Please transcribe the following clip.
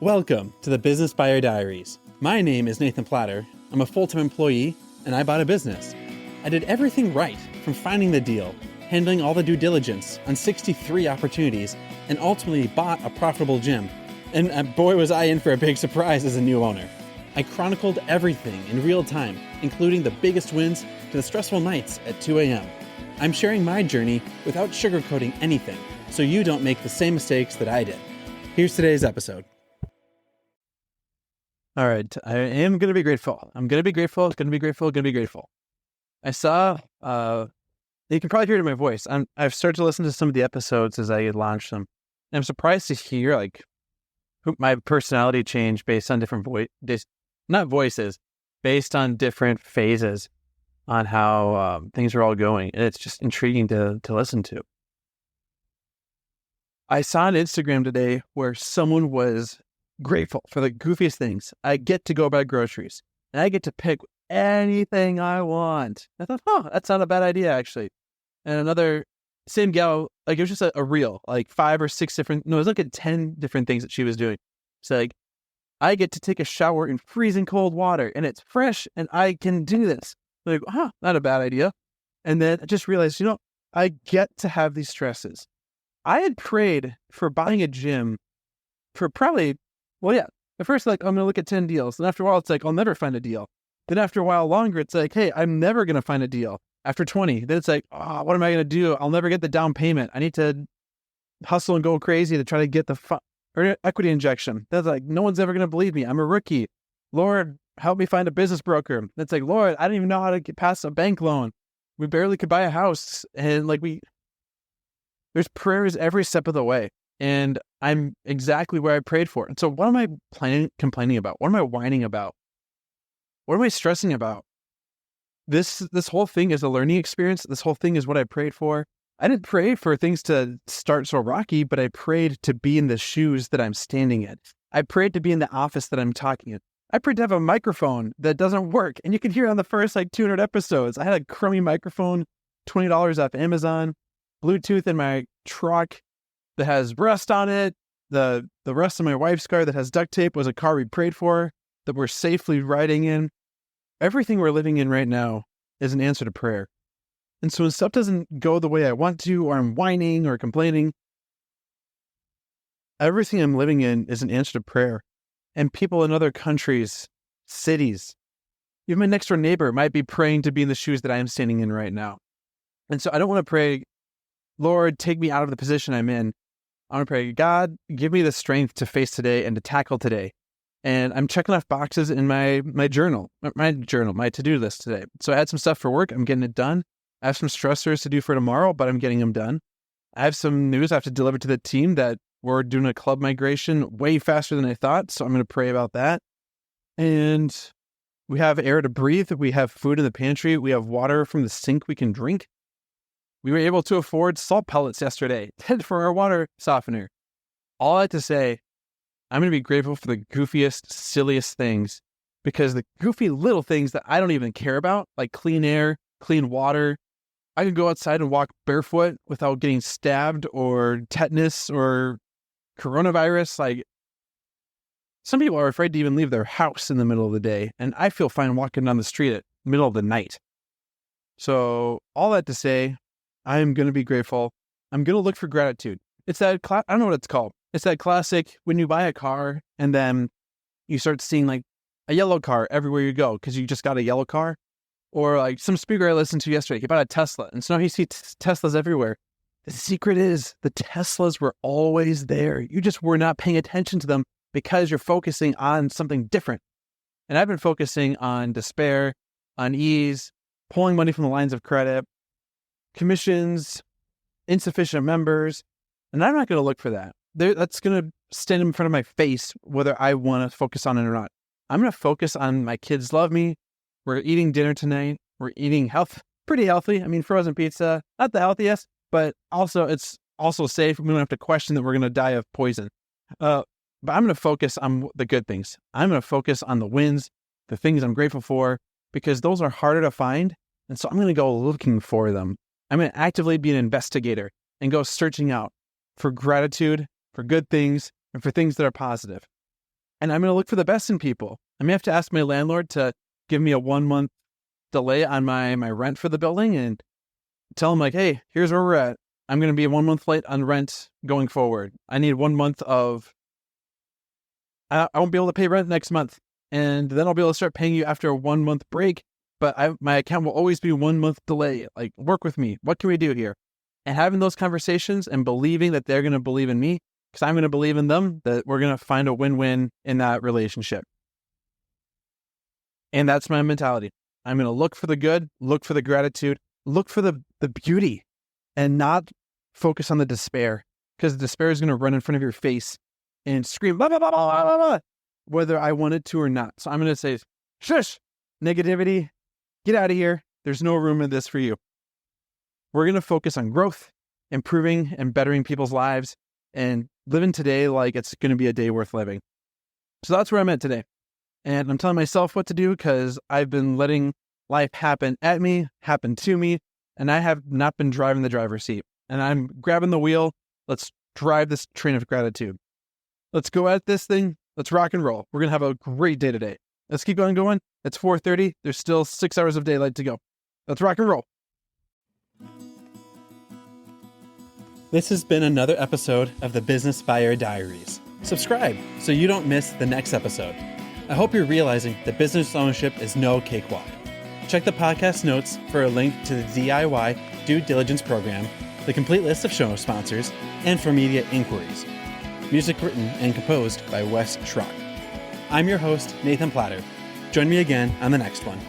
Welcome to the Business Buyer Diaries. My name is Nathan Platter. I'm a full-time employee, and I bought a business. I did everything right, from finding the deal, handling all the due diligence on 63 opportunities, and ultimately bought a profitable gym. And boy was I in for a big surprise as a new owner. I chronicled everything in real time, including the biggest wins to the stressful nights at 2 a.m. I'm sharing my journey without sugarcoating anything, so you don't make the same mistakes that I did. Here's today's episode. All right, I am going to be grateful. I'm going to be grateful, going to be grateful, going to be grateful. I saw, you can probably hear it in my voice. I've started to listen to some of the episodes as I launch them. And I'm surprised to hear my personality change based on different based on different phases on how things are all going. And it's just intriguing to listen to. I saw on Instagram today where someone was grateful for the goofiest things. I get to go buy groceries and I get to pick anything I want. I thought, that's not a bad idea, actually. And another same gal, it was just a reel, 5 or 6 different, no, it was at 10 different things that she was doing. So I get to take a shower in freezing cold water and it's fresh and I can do this. Not a bad idea. And then I just realized, I get to have these stresses. I had prayed for buying a gym for probably, at first, I'm going to look at 10 deals. And after a while, it's I'll never find a deal. Then after a while longer, it's hey, I'm never going to find a deal. After 20, then it's what am I going to do? I'll never get the down payment. I need to hustle and go crazy to try to get the equity injection. That's no one's ever going to believe me. I'm a rookie. Lord, help me find a business broker. That's Lord, I don't even know how to get past a bank loan. We barely could buy a house. And there's prayers every step of the way. And I'm exactly where I prayed for. And so what am I complaining about? What am I whining about? What am I stressing about? This whole thing is a learning experience. This whole thing is what I prayed for. I didn't pray for things to start so rocky, but I prayed to be in the shoes that I'm standing in. I prayed to be in the office that I'm talking in. I prayed to have a microphone that doesn't work. And you can hear on the first 200 episodes, I had a crummy microphone, $20 off Amazon, Bluetooth in my truck that has rust on it. The rust of my wife's car that has duct tape was a car we prayed for that we're safely riding in. Everything we're living in right now is an answer to prayer. And so when stuff doesn't go the way I want to, or I'm whining or complaining, everything I'm living in is an answer to prayer. And people in other countries, cities, even my next door neighbor might be praying to be in the shoes that I am standing in right now. And so I don't want to pray, Lord, take me out of the position I'm in. I want to pray, God, give me the strength to face today and to tackle today. And I'm checking off boxes in my to-do list today. So I had some stuff for work. I'm getting it done. I have some stressors to do for tomorrow, but I'm getting them done. I have some news I have to deliver to the team that we're doing a club migration way faster than I thought. So I'm going to pray about that. And we have air to breathe. We have food in the pantry. We have water from the sink we can drink. We were able to afford salt pellets yesterday for our water softener. All I have to say, I'm going to be grateful for the goofiest, silliest things, because the goofy little things that I don't even care about, like clean air, clean water, I can go outside and walk barefoot without getting stabbed or tetanus or coronavirus. Some people are afraid to even leave their house in the middle of the day, and I feel fine walking down the street at middle of the night. So all that to say, I am going to be grateful. I'm going to look for gratitude. It's that, I don't know what it's called. It's that classic when you buy a car and then you start seeing a yellow car everywhere you go because you just got a yellow car. Or some speaker I listened to yesterday, he bought a Tesla. And so now he sees Teslas everywhere. The secret is the Teslas were always there. You just were not paying attention to them because you're focusing on something different. And I've been focusing on despair, on ease, pulling money from the lines of credit, commissions, insufficient members, and I'm not going to look for that. That's going to stand in front of my face whether I want to focus on it or not. I'm going to focus on my kids love me. We're eating dinner tonight. We're eating pretty healthy. Frozen pizza, not the healthiest, but also it's also safe. We don't have to question that we're going to die of poison. But I'm going to focus on the good things. I'm going to focus on the wins, the things I'm grateful for, because those are harder to find. And so I'm going to go looking for them. I'm going to actively be an investigator and go searching out for gratitude, for good things, and for things that are positive. And I'm going to look for the best in people. I may have to ask my landlord to give me a 1 month delay on my rent for the building and tell him like, hey, here's where we're at. I'm going to be 1 month late on rent going forward. I need 1 month of, I won't be able to pay rent next month. And then I'll be able to start paying you after a 1 month break. But my account will always be 1 month delay. Like, work with me. What can we do here? And having those conversations and believing that they're going to believe in me, because I'm going to believe in them, that we're going to find a win-win in that relationship. And that's my mentality. I'm going to look for the good, look for the gratitude, look for the beauty, and not focus on the despair, because despair is going to run in front of your face and scream, blah, blah, blah, blah, blah, blah, whether I wanted to or not. So I'm going to say, shush, negativity, get out of here. There's no room in this for you. We're going to focus on growth, improving and bettering people's lives, and living today like it's going to be a day worth living. So that's where I'm at today. And I'm telling myself what to do because I've been letting life happen at me, happen to me, and I have not been driving the driver's seat. And I'm grabbing the wheel. Let's drive this train of gratitude. Let's go at this thing. Let's rock and roll. We're going to have a great day today. Let's keep going. It's 4:30. There's still 6 hours of daylight to go. Let's rock and roll. This has been another episode of the Business Buyer Diaries. Subscribe so you don't miss the next episode. I hope you're realizing that business ownership is no cakewalk. Check the podcast notes for a link to the DIY Due Diligence program, the complete list of show sponsors, and for media inquiries. Music written and composed by Wes Schrock. I'm your host, Nathan Platter. Join me again on the next one.